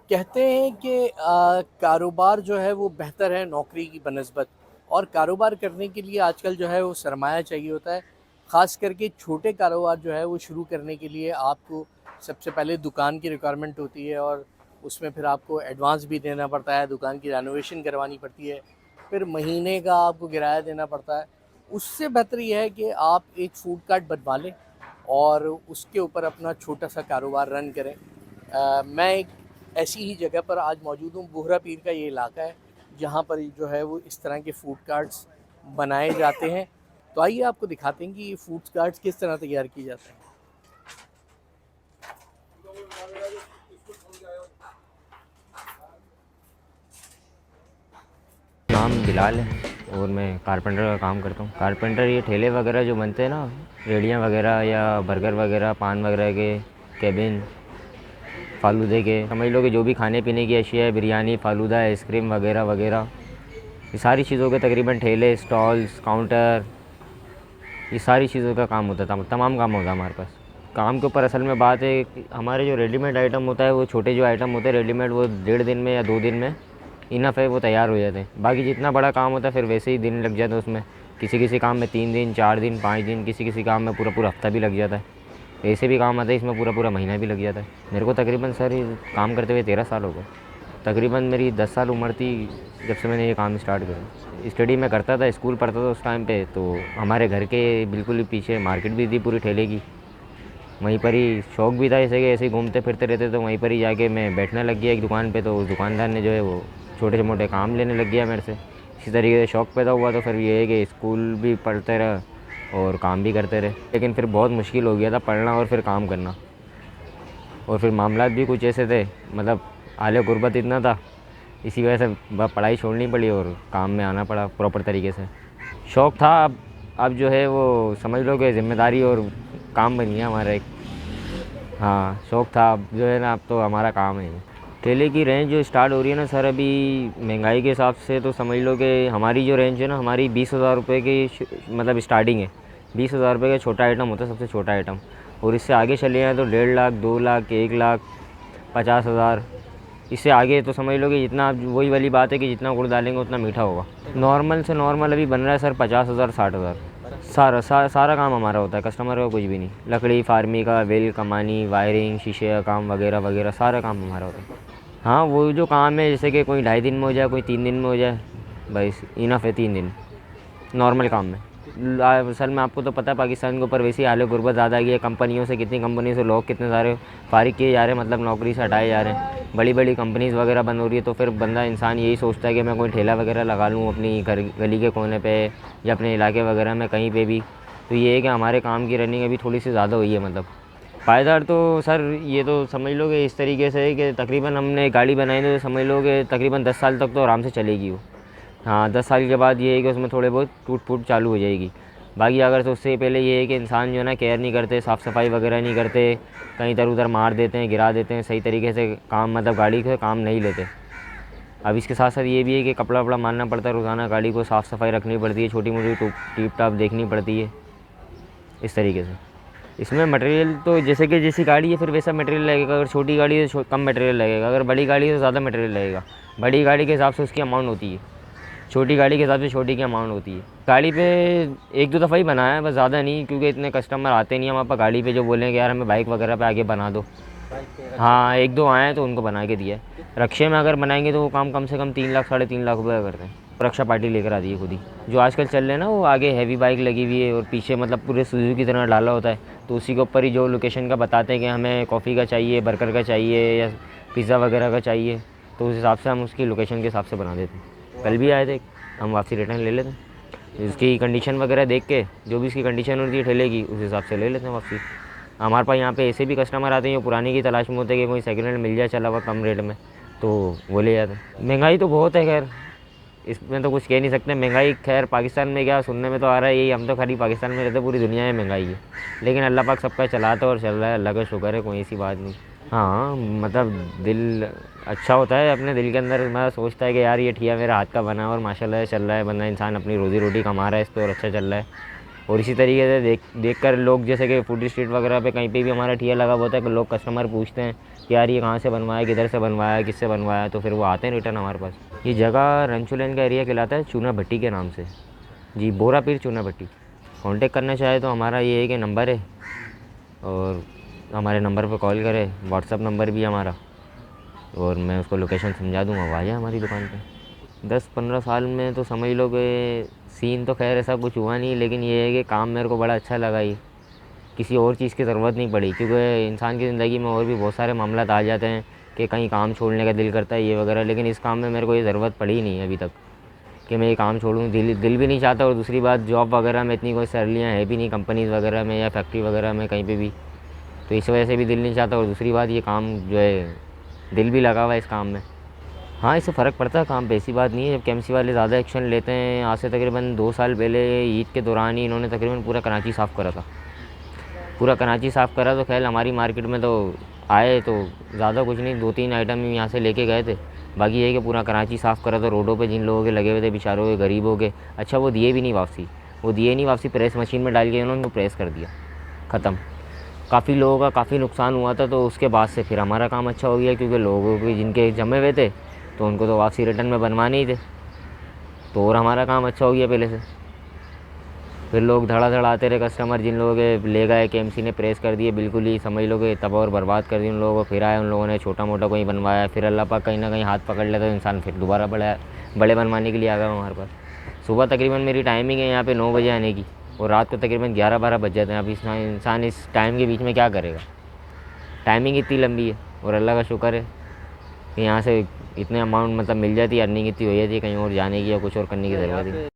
कहते हैं कि कारोबार जो है वो बेहतर है नौकरी की बनिस्बत। और कारोबार करने के लिए आजकल जो है वो सरमाया चाहिए होता है। ख़ास करके छोटे कारोबार जो है वो शुरू करने के लिए आपको सबसे पहले दुकान की रिक्वायरमेंट होती है, और उसमें फिर आपको एडवांस भी देना पड़ता है, दुकान की रेनोवेशन करवानी पड़ती है, फिर महीने का आपको किराया देना पड़ता है। उससे बेहतर ये है कि आप एक फूड कार्ट बनवा लें और उसके ऊपर अपना छोटा सा कारोबार रन करें। मैं एक ऐसी ही जगह पर आज मौजूद हूँ। बोहरा पीर का ये इलाका है जहाँ पर जो है वो इस तरह के फूड कार्ट्स बनाए जाते हैं। तो आइए आपको दिखाते हैं कि ये फूड कार्ट्स किस तरह तैयार किए जाते हैं। नाम बिलाल है और मैं कारपेंटर का काम करता हूँ। कारपेंटर ये ठेले वगैरह जो बनते हैं ना, रेड़ियाँ वगैरह या बर्गर वगैरह, पान वगैरह के केबिन, फालूदे के, समझ लो कि जो भी खाने पीने की अशिया है, बिरयानी, फालूदा, आइसक्रीम वगैरह वगैरह, ये सारी चीज़ों के तकरीबन ठेले, स्टॉल्स, काउंटर, ये सारी चीज़ों का काम होता था। तमाम काम होता है हमारे पास। काम के ऊपर असल में बात है कि हमारे जो रेडीमेड आइटम होता है, वो छोटे जो आइटम होते हैं रेडीमेड, वो 1.5 दिन में या 2 दिन में इनफ है, वो तैयार हो जाते हैं। बाकी जितना बड़ा काम होता है फिर वैसे ही दिन लग जाते हैं उसमें। किसी किसी काम में 3 दिन, 4 दिन, 5 दिन, किसी किसी काम में पूरा पूरा हफ्ता भी लग जाता है। ऐसे भी काम आता है इसमें पूरा पूरा महीना भी लग जाता है। मेरे को तकरीबन सर ये काम करते हुए 13 साल हो गए। तकरीबन मेरी 10 साल उम्र थी जब से मैंने ये काम स्टार्ट करा। स्टडी मैं करता था, स्कूल पढ़ता था उस टाइम पे, तो हमारे घर के बिल्कुल ही पीछे मार्केट भी थी पूरी ठेले की। वहीं पर ही शौक़ भी था ऐसे कि ऐसे ही घूमते फिरते रहते, तो वहीं पर ही जाके मैं बैठने लग गया एक दुकान पे। तो उस दुकानदार ने जो है वो छोटे से मोटे काम लेने लग गया मेरे से। इसी तरीके से शौक़ पैदा हुआ। तो फिर ये है कि स्कूल भी पढ़ते रहे और काम भी करते रहे, लेकिन फिर बहुत मुश्किल हो गया था पढ़ना और फिर काम करना। और फिर मामलात भी कुछ ऐसे थे, मतलब आले गुर्बत इतना था, इसी वजह से पढ़ाई छोड़नी पड़ी और काम में आना पड़ा प्रॉपर तरीके से। शौक़ था, अब जो है वो समझ लो कि ज़िम्मेदारी और काम बन गया हमारा एक। हाँ, शौक़ था, अब जो है ना अब तो हमारा काम है। ठेले की रेंज जो स्टार्ट हो रही है ना सर, अभी महंगाई के हिसाब से तो समझ लो कि हमारी जो रेंज है ना, हमारी 20,000 रुपये की मतलब स्टार्टिंग है। 20,000 रुपये का छोटा आइटम होता है, सबसे छोटा आइटम। और इससे आगे चले जाएँ तो 1.5 लाख, 2 लाख, 1 लाख 50,000। इससे आगे तो समझ लो कि जितना, वही वाली बात है कि जितना गुड़ डालेंगे उतना मीठा होगा। नॉर्मल से नॉर्मल अभी बन रहा है सर 50,000, 60,000। सारा काम हमारा होता है, कस्टमर का कुछ भी नहीं। लकड़ी, फार्मी का, वेल, कमानी, वायरिंग, शीशे का काम वगैरह वगैरह सारा काम हमारा होता है। हाँ, वो जो काम है जैसे कि कोई 2.5 दिन में हो जाए, कोई 3 दिन में हो जाए, बस इनफ है 3 दिन नॉर्मल काम में। असल में आपको तो पता है पाकिस्तान के ऊपर वैसी हाल गुर्बत ज़्यादा आ गई है। कंपनियों से, कितनी कंपनी से लोग कितने सारे फारिग किए जा रहे हैं, मतलब नौकरी से हटाए जा रहे हैं। बड़ी बड़ी कंपनीज़ वगैरह बंद हो रही है, तो फिर बंदा इंसान यही सोचता है कि मैं कोई ठेला वगैरह लगा लूँ अपनी घर गली के कोने पे या अपने इलाके वगैरह में कहीं पे भी। तो ये है कि हमारे काम की रनिंग अभी थोड़ी सी ज़्यादा हुई है। मतलब पायदार तो सर ये तो समझ लो कि इस तरीके से है कि तकरीबन हमने गाड़ी बनाई तो समझ लो कि तकरीबन 10 साल तक तो आराम से चलेगी वो। हाँ, 10 साल के बाद ये है कि उसमें थोड़े बहुत टूट फूट चालू हो जाएगी। बाकी अगर तो उससे पहले ये है कि इंसान जो है ना केयर नहीं करते, साफ़ सफाई वगैरह नहीं करते, कहीं इधर उधर मार देते हैं, गिरा देते हैं, सही तरीके से काम मतलब गाड़ी के काम नहीं लेते। अब इसके साथ साथ ये भी है कि कपड़ा वपड़ा मारना पड़ता है रोज़ाना, गाड़ी को साफ़ सफाई रखनी पड़ती है, छोटी मोटी टीप टाप देखनी पड़ती है, इस तरीके से। इसमें मटेरियल तो जैसे कि जैसी गाड़ी है फिर वैसा मटेरियल लगेगा। अगर छोटी गाड़ी है तो कम मटेरियल लगेगा, अगर बड़ी गाड़ी है तो ज़्यादा मटेरियल लगेगा। बड़ी गाड़ी के हिसाब से उसकी अमाउंट होती है, छोटी गाड़ी के हिसाब से छोटी की अमाउंट होती है। गाड़ी पे 1-2 दफ़ा ही बनाया है, बस ज़्यादा नहीं, क्योंकि इतने कस्टमर आते नहीं हैं हमारे पास गाड़ी पे जो बोलें कि यार हमें बाइक वगैरह पे आगे बना दो। हाँ, 1-2 आए हैं तो उनको बना के दिया है। रक्शे में अगर बनाएंगे तो वो काम कम से कम 3 लाख, 3.5 लाख रुपये का करते हैं। रक्षा पार्टी लेकर आती है खुद ही। जो आजकल चल रहे हैं ना, वो आगे हैवी बाइक लगी हुई है और पीछे मतलब पूरे सुजुकी की तरह डाला होता है, तो उसी के ऊपर ही जो लोकेशन का बताते हैं कि हमें कॉफ़ी का चाहिए, बर्गर का चाहिए या पिज़्ज़ा वगैरह का चाहिए, तो उस हिसाब से हम उसकी लोकेशन के हिसाब से बना देते हैं। कल भी आए थे, हम वापसी रिटर्न ले लेते हैं। उसकी कंडीशन वगैरह देख के, जो भी उसकी कंडीशन होती है ठेले की, उस हिसाब से ले लेते हैं वापसी। हमारे पास यहाँ पे ऐसे भी कस्टमर आते हैं जो पुरानी की तलाश में होते हैं कि कोई सेकंड हैंड मिल जाए चला हुआ कम रेट में, तो वो ले जाते हैं। महंगाई तो बहुत है, खैर इसमें तो कुछ कह नहीं सकते। महंगाई खैर पाकिस्तान में क्या सुनने में तो आ रहा है यही, हम तो खाली पाकिस्तान में रहते, पूरी दुनिया में महंगाई है, लेकिन अल्लाह पाक सबका चलाता और चल रहा है, अल्लाह का शुक्र है, कोई ऐसी बात नहीं। हाँ, मतलब दिल अच्छा होता है, अपने दिल के अंदर मैं सोचता है कि यार ये ठिया मेरा हाथ का बना है और माशाल्लाह से चल रहा है, बंदा इंसान अपनी रोज़ी रोटी कमा रहा है इस पर और अच्छा चल रहा है, और इसी तरीके से देख कर लोग, जैसे कि फूड स्ट्रीट वगैरह पे कहीं पे भी हमारा ठिया लगा हुआ होता है कि लोग कस्टमर पूछते हैं कि यार ये कहाँ से बनवाया, किधर से बनवाया, किससे बनवाया, तो फिर वो आते हैं रिटर्न हमारे पास। ये जगह रंचुलेन का एरिया कहलाता है, चूना भट्टी के नाम से। जी, बोरा पीर चूना भट्टी। कांटेक्ट करना चाहे तो हमारा ये है कि नंबर है, और हमारे नंबर पर कॉल करें, व्हाट्सअप नंबर भी है हमारा, और मैं उसको लोकेशन समझा दूँगा, वो आ जाए हमारी दुकान पे। 10-15 साल में तो समझ लो कि सीन तो खैर ऐसा कुछ हुआ नहीं, लेकिन ये है कि काम मेरे को बड़ा अच्छा लगा। ये किसी और चीज़ की ज़रूरत नहीं पड़ी, क्योंकि इंसान की ज़िंदगी में और भी बहुत सारे मामला आ जाते हैं कि कहीं काम छोड़ने का दिल करता है ये वगैरह, लेकिन इस काम में मेरे को ये ज़रूरत पड़ी ही नहीं है अभी तक कि मैं ये काम छोड़ूँ। दिल भी नहीं चाहता, और दूसरी बात जॉब वगैरह में इतनी कोई सैलरियाँ है भी नहीं कंपनीज़ वगैरह में या फैक्ट्री वगैरह में कहीं पे भी, तो इस वजह से भी दिल नहीं चाहता। और दूसरी बात, ये काम जो है दिल भी लगा हुआ है इस काम में। हाँ, इससे फ़र्क पड़ता है काम पे, ऐसी बात नहीं है। जब केएमसी वाले ज़्यादा एक्शन लेते हैं, आज से तकरीबन 2 साल पहले ईद के दौरान ही इन्होंने तकरीबन पूरा कराची साफ़ करा था। पूरा कराची साफ़ करा तो खैर हमारी मार्केट में तो आए तो ज़्यादा कुछ नहीं, 2-3 आइटम ही यहाँ से लेके गए थे। बाकी ये कि पूरा कराची साफ़ करा, तो रोडों पे जिन लोगों के लगे हुए थे बेचारों के, गरीबों के, अच्छा वो दिए भी नहीं वापसी, वो दिए नहीं वापसी, प्रेस मशीन में डाल के उन्होंने उनको प्रेस कर दिया, ख़त्म। काफ़ी लोगों का काफ़ी नुकसान हुआ था, तो उसके बाद से फिर हमारा काम अच्छा हो गया, क्योंकि लोगों के जिनके जमे हुए थे तो उनको तो वापसी रिटर्न में बनवाने ही थे, तो और हमारा काम अच्छा हो गया पहले से। फिर लोग धड़ाधड़ आते रहे कस्टमर, जिन लोगों के ले गए केएमसी ने प्रेस कर दिए, बिल्कुल ही समझ लो कि तबाह और बर्बाद कर दी उन लोगों को। फिर आए, उन लोगों ने छोटा मोटा कोई बनवाया, फिर अल्लाह पाक कहीं ना कहीं हाथ पकड़ लेता तो इंसान फिर दोबारा बड़े बनवाने के लिए आ गया हमारे पास। सुबह तकरीबन मेरी टाइमिंग है यहाँ पे 9 बजे आने की, और रात को तकरीबन 11-12 बज जाते हैं। अब इंसान इस टाइम के बीच में क्या करेगा, टाइमिंग इतनी लंबी है। और अल्लाह का शुक्र है कि यहाँ से इतने अमाउंट मतलब मिल जाती है, अर्निंग इतनी हो जाती है, कहीं और जाने की या कुछ और करने की ज़रूरत ही नहीं।